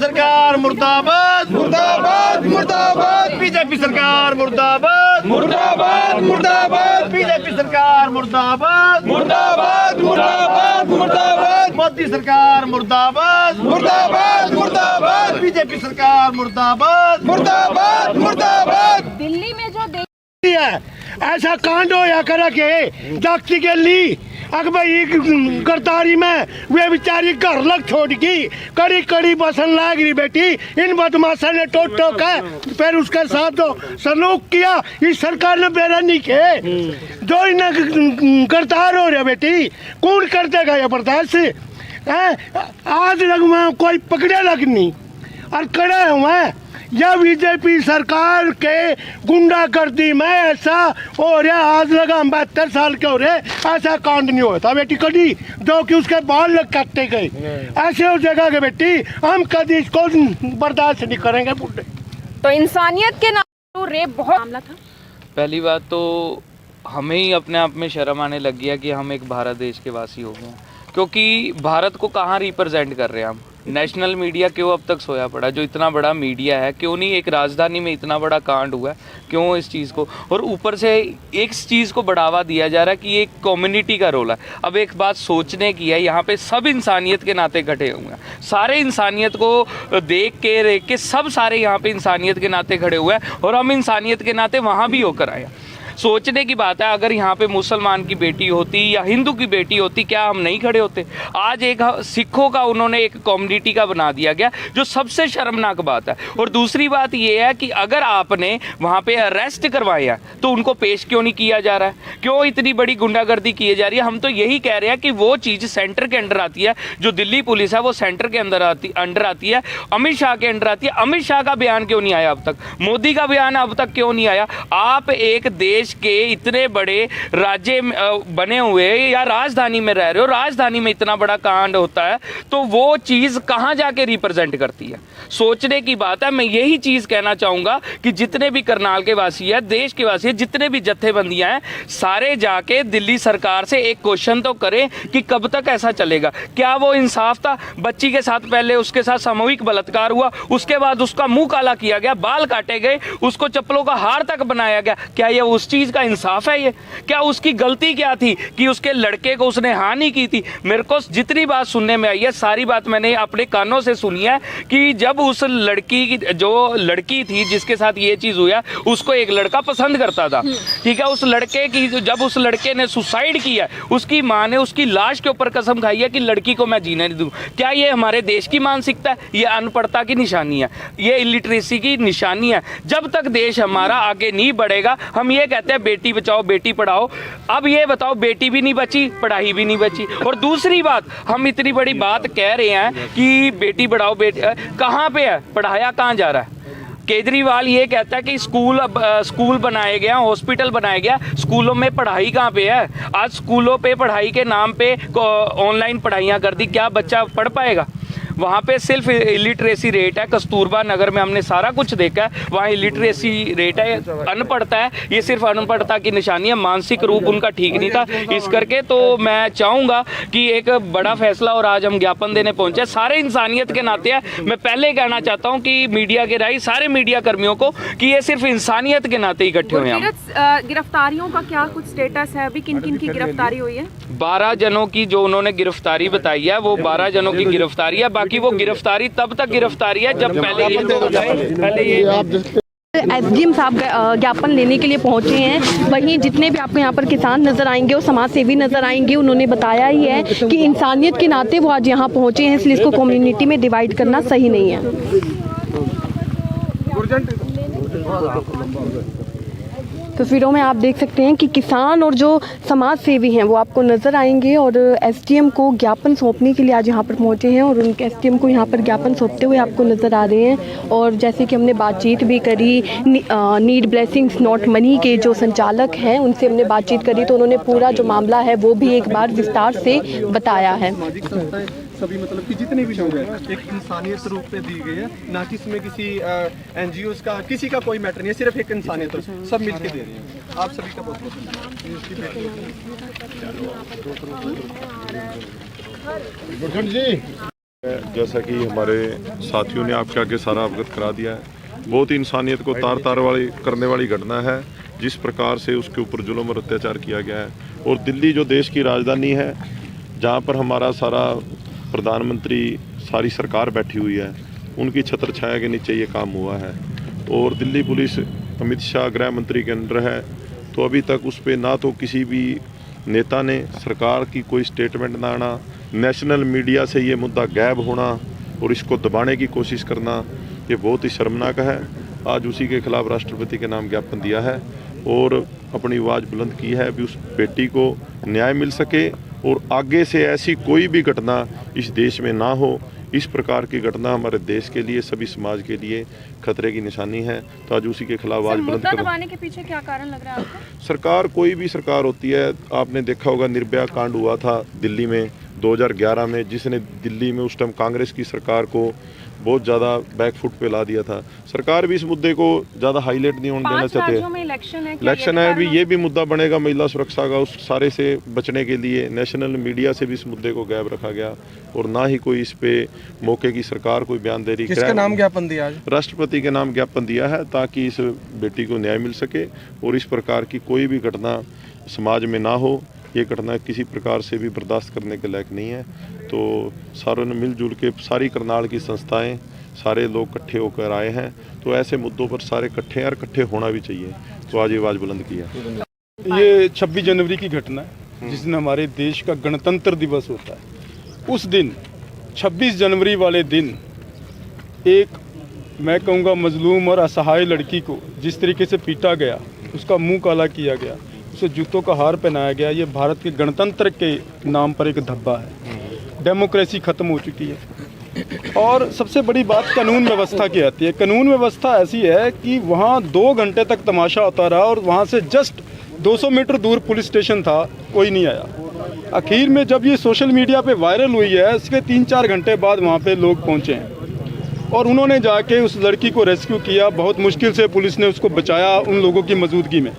सरकार मुर्दाबाद मुर्दाबाद मुर्दाबाद, बीजेपी सरकार मुर्दाबाद मुर्दाबाद मुर्दाबाद, बीजेपी सरकार मुर्दाबाद मुर्दाबाद मुर्दाबाद मुर्दाबाद, मोदी सरकार मुर्दाबाद मुर्दाबाद मुर्दाबाद, बीजेपी सरकार मुर्दाबाद मुर्दाबाद मुर्दाबाद। दिल्ली में जो ऐसा कांड होया करा के जागती गली अग भाई गिरफ्तारी में वे बेचारी घर लग छोड़ की कड़ी कड़ी बसन लाग रही बेटी। इन बदमाशा ने टोट टोका फिर उसके साथ जो सलूक किया इस सरकार ने बेरा नहीं किए जो इन्हें गिरफ्तार हो रहा बेटी। कौन कर देगा ये बर्दाश्त आज लग कोई पकड़े लग नहीं और कड़े हुए या बीजेपी सरकार के गुंडागर्दी में ऐसा हो रहा। आज लगा 72 साल के हो रहे ऐसा कांड नहीं होता बेटी कभी जो कि उसके बाल लग काटे गए ऐसे हो जगह के बेटी हम कभी इसको बर्दाश्त नहीं करेंगे बुढ़े। तो इंसानियत के नाम रेप बहुत मामला था। पहली बात तो हमें ही अपने आप में शर्म आने लग गया कि हम एक भारत देश के वासी हो गए, क्योंकि भारत को कहाँ रिप्रेजेंट कर रहे हैं हम। नेशनल मीडिया क्यों अब तक सोया पड़ा, जो इतना बड़ा मीडिया है, क्यों नहीं एक राजधानी में इतना बड़ा कांड हुआ है, क्यों इस चीज़ को, और ऊपर से एक चीज़ को बढ़ावा दिया जा रहा है कि ये कम्युनिटी का रोल है। अब एक बात सोचने की है, यहाँ पे सब इंसानियत के नाते खड़े हुए हैं, सारे इंसानियत को देख के सब सारे यहाँ पे इंसानियत के नाते खड़े हुए हैं, और हम इंसानियत के नाते वहाँ भी होकर आए। सोचने की बात है, अगर यहाँ पे मुसलमान की बेटी होती या हिंदू की बेटी होती क्या हम नहीं खड़े होते। आज एक सिखों का उन्होंने एक कम्युनिटी का बना दिया गया, जो सबसे शर्मनाक बात है। और दूसरी बात ये है कि अगर आपने वहाँ पे अरेस्ट करवाया तो उनको पेश क्यों नहीं किया जा रहा है, क्यों इतनी बड़ी गुंडागर्दी की जा रही है। हम तो यही कह रहे हैं कि वो चीज़ सेंटर के अंडर आती है, जो दिल्ली पुलिस है वो सेंटर के अंदर अंडर आती है, अमित शाह के अंडर आती है। अमित शाह का बयान क्यों नहीं आया अब तक, मोदी का बयान अब तक क्यों नहीं आया। आप एक देश के इतने बड़े राज्य बने हुए या राजधानी में रह रहे हो, राजधानी में इतना बड़ा कांड होता है तो वो चीज़ कहाँ जाके रिप्रेजेंट करती है। सोचने की बात है। मैं यही चीज़ कहना चाहूँगा कि जितने भी करनाल के वासी हैं, देश के वासी हैं, जितने भी जत्थेबंदियाँ हैं, सारे जाके दिल्ली सरकार से एक क्वेश्चन तो करें कि कब तक ऐसा चलेगा। क्या वो इंसाफ था। बच्ची के साथ पहले उसके साथ सामूहिक बलात्कार हुआ, उसके बाद उसका मुंह काला किया गया, बाल काटे गए, उसको चप्पलों का हार तक बनाया गया। क्या ये उस चीज़ का इंसाफ है। ये क्या उसकी गलती क्या थी कि उसके लड़के को उसने हानि की थी। मेरे को जितनी बात सुनने में आई है सारी बात मैंने अपने कानों से सुनी है कि जब उस लड़की की जो लड़की थी जिसके साथ ये चीज़ हुआ, उसको एक लड़का पसंद करता था, ठीक है। उस लड़के की जब उस लड़के ने सुसाइड किया, उसकी माँ ने उसकी लाश के ऊपर कसम खाई है कि लड़की को मैं जीने नहीं दूँ। क्या ये हमारे देश की मानसिकता है। ये अनपढ़ता की निशानी है, ये इलिटरेसी की निशानी है। जब तक देश हमारा आगे नहीं बढ़ेगा, हम ये कहते हैं बेटी बचाओ बेटी पढ़ाओ। अब ये बताओ, बेटी भी नहीं बची, पढ़ाई भी नहीं बची। और दूसरी बात, हम इतनी बड़ी बात कह रहे हैं कि बेटी पढ़ाओ बेटी, कहाँ पे है, पढ़ाया कहाँ जा रहा है। केजरीवाल ये कहता है कि स्कूल बनाए गया, हॉस्पिटल बनाया गया, स्कूलों में पढ़ाई कहाँ पे है। आज स्कूलों पे पढ़ाई के नाम पे ऑनलाइन पढ़ाइयाँ कर दी, क्या बच्चा पढ़ पाएगा। वहाँ पे सिर्फ इलिटरेसी रेट है। कस्तूरबा नगर में हमने सारा कुछ देखा है, वहाँ इलिटरेसी रेट है, अनपढ़ता है। ये सिर्फ अनपढ़ता की निशानी है, मानसिक रूप उनका ठीक नहीं था। इस करके तो मैं चाहूँगा कि एक बड़ा फैसला, और आज हम ज्ञापन देने पहुँचे सारे इंसानियत के नाते है। मैं पहले कहना चाहता हूँ कि मीडिया के राही सारे मीडिया कर्मियों को कि ये सिर्फ इंसानियत के नाते इकट्ठे हुए हैं। गिरफ्तारियों का क्या कुछ स्टेटस है अभी, किन किन की गिरफ्तारी हुई है। 12 जनों की जो उन्होंने गिरफ्तारी बताई है वो 12 जनों की गिरफ्तारी है। बाकी वो गिरफ्तारी तब तक गिरफ्तारी है जब पहले ये एसडीएम साहब ज्ञापन लेने के लिए पहुंचे हैं। वहीं जितने भी आपको यहाँ पर किसान नजर आएंगे और समाज सेवी नजर आएंगे, उन्होंने बताया ही है कि इंसानियत के नाते वो आज यहाँ पहुंचे हैं, इसलिए इसको कम्युनिटी में डिवाइड करना सही नहीं है। तस्वीरों में आप देख सकते हैं कि किसान और जो समाज सेवी हैं वो आपको नज़र आएंगे और एसडीएम को ज्ञापन सौंपने के लिए आज यहाँ पर पहुँचे हैं और उनके एसडीएम को यहाँ पर ज्ञापन सौंपते हुए आपको नज़र आ रहे हैं। और जैसे कि हमने बातचीत भी करी, नीड ब्लेसिंग्स नॉट मनी के जो संचालक हैं उनसे हमने बातचीत करी, तो उन्होंने पूरा जो मामला है वो भी एक बार विस्तार से बताया है। सभी मतलब कि जितने भी लोग हैं एक इंसानियत रूप में दी गई है, ना कि इसमें किसी एनजीओज का किसी का कोई मैटर नहीं है, सिर्फ एक इंसानियत सब मिलके दे रही हैं। आप सभी का बहुत बहुत धन्यवाद। जैसा कि हमारे साथियों ने आपके आगे सारा अवगत करा दिया है, बहुत ही इंसानियत को तार तार वाली करने वाली घटना है। जिस प्रकार से उसके ऊपर जुल्म और अत्याचार किया गया है, और दिल्ली जो देश की राजधानी है, जहाँ पर हमारा सारा प्रधानमंत्री सारी सरकार बैठी हुई है, उनकी छत्र छाया के नीचे ये काम हुआ है। और दिल्ली पुलिस अमित शाह गृह मंत्री के अंडर है, तो अभी तक उस पर ना तो किसी भी नेता ने, सरकार की कोई स्टेटमेंट ना आना, नेशनल मीडिया से ये मुद्दा गायब होना और इसको दबाने की कोशिश करना, ये बहुत ही शर्मनाक है। आज उसी के खिलाफ राष्ट्रपति के नाम ज्ञापन दिया है और अपनी आवाज़ बुलंद की है भी उस बेटी को न्याय मिल सके और आगे से ऐसी कोई भी घटना इस देश में ना हो। इस प्रकार की घटना हमारे देश के लिए, सभी समाज के लिए खतरे की निशानी है। तो आज उसी के खिलाफ आवाज़ बुलंद कर। दबाने के पीछे क्या कारण लग रहा है आपको? सरकार, कोई भी सरकार होती है, आपने देखा होगा निर्भया कांड हुआ था दिल्ली में 2011 में, जिसने दिल्ली में उस टाइम कांग्रेस की सरकार को बहुत ज़्यादा बैकफुट पे ला दिया था। सरकार भी इस मुद्दे को ज़्यादा हाईलाइट नहीं होने देना चाहते। इलेक्शन है भी, ये भी मुद्दा बनेगा महिला सुरक्षा का, उस सारे से बचने के लिए नेशनल मीडिया से भी इस मुद्दे को गायब रखा गया और ना ही कोई इस पे मौके की सरकार कोई बयान दे रही। किसका नाम ज्ञापन दिया? राष्ट्रपति के नाम ज्ञापन दिया है ताकि इस बेटी को न्याय मिल सके और इस प्रकार की कोई भी घटना समाज में ना हो। ये घटना किसी प्रकार से भी बर्दाश्त करने के लायक नहीं है। तो सारों ने मिलजुल के, सारी करनाल की संस्थाएं, सारे लोग इकट्ठे होकर आए हैं, तो ऐसे मुद्दों पर सारे इकट्ठे हैं और इकट्ठे होना भी चाहिए। तो आज ये आवाज़ बुलंद की है। ये 26 जनवरी की घटना है, जिस दिन हमारे देश का गणतंत्र दिवस होता है। उस दिन 26 जनवरी वाले दिन एक, मैं कहूँगा, मजलूम और असहाय लड़की को जिस तरीके से पीटा गया, उसका मुंह काला किया गया, उसे जूतों का हार पहनाया गया, ये भारत के गणतंत्र के नाम पर एक धब्बा है। डेमोक्रेसी ख़त्म हो चुकी है। और सबसे बड़ी बात कानून व्यवस्था की आती है। कानून व्यवस्था ऐसी है कि वहाँ 2 घंटे तक तमाशा होता रहा और वहाँ से जस्ट 200 मीटर दूर पुलिस स्टेशन था, कोई नहीं आया। आखिर में जब ये सोशल मीडिया पे वायरल हुई है, इसके 3-4 घंटे बाद वहाँ पे लोग पहुँचे हैं और उन्होंने जाके उस लड़की को रेस्क्यू किया। बहुत मुश्किल से पुलिस ने उसको बचाया उन लोगों की मौजूदगी में।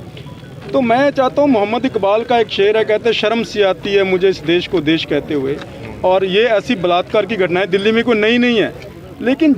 तो मैं चाहता हूँ, मोहम्मद इकबाल का एक शेर है, कहते हैं शर्म सी आती है मुझे इस देश को देश कहते हुए। और ये ऐसी बलात्कार की घटनाएं दिल्ली में कोई नई नहीं है, लेकिन